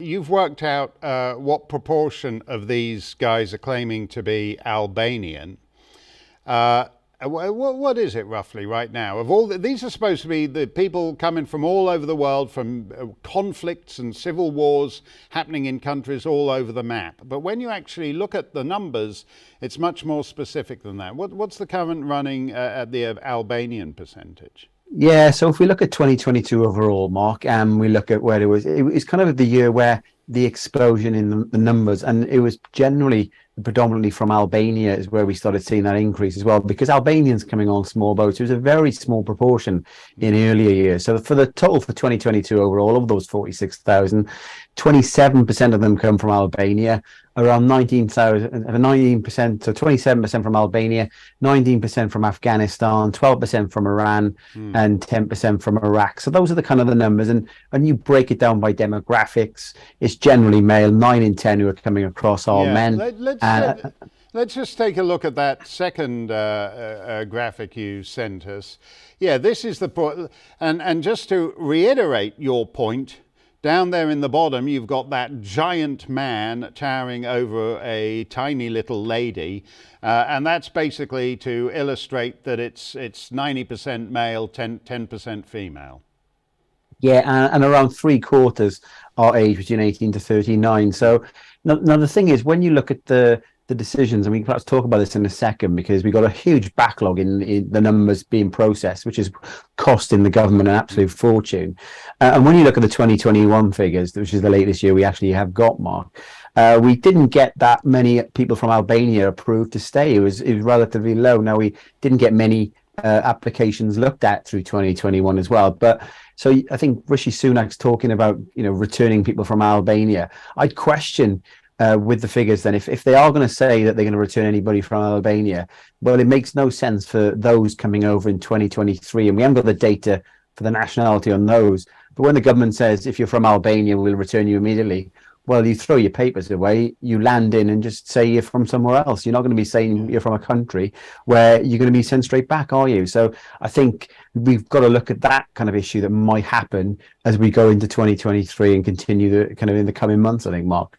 you've worked out what proportion of these guys are claiming to be Albanian. What is it roughly right now? Of all these are supposed to be the people coming from all over the world, from conflicts and civil wars happening in countries all over the map. But when you actually look at the numbers, it's much more specific than that. What's the current running at the Albanian percentage? Yeah, so if we look at 2022 overall, Mark, and we look at where it was kind of the year where the explosion in the numbers, and it was generally predominantly from Albania is where we started seeing that increase as well, because Albanians coming on small boats, it was a very small proportion in earlier years. So for the total for 2022 overall, of those 46,000, 27% of them come from Albania, around 19%, so 27% from Albania, 19% from Afghanistan, 12% from Iran, and 10% from Iraq. So those are the kind of the numbers. And when you break it down by demographics, it's generally male. 9 in 10 who are coming across are men. Let's just take a look at that second graphic you sent us. Yeah, this is the point. And just to reiterate your point, down there in the bottom, you've got that giant man towering over a tiny little lady. And that's basically to illustrate that it's 90% male, 10% female. Yeah, and around three quarters are aged between 18 to 39. So now the thing is, when you look at the decisions, and we can perhaps talk about this in a second, because we've got a huge backlog in the numbers being processed, which is costing the government an absolute fortune. And when you look at the 2021 figures, which is the latest year we actually have got, Mark, we didn't get that many people from Albania approved to stay. It was relatively low. Now, we didn't get many applications looked at through 2021 as well. But so I think Rishi Sunak's talking about, returning people from Albania. I'd question with the figures then, if they are going to say that they're going to return anybody from Albania, well, it makes no sense for those coming over in 2023, and we haven't got the data for the nationality on those. But when the government says, if you're from Albania, we'll return you immediately, well, you throw your papers away, you land in and just say you're from somewhere else. You're not going to be saying you're from a country where you're going to be sent straight back, are you? So I think we've got to look at that kind of issue that might happen as we go into 2023 and continue the kind of in the coming months, I think, Mark.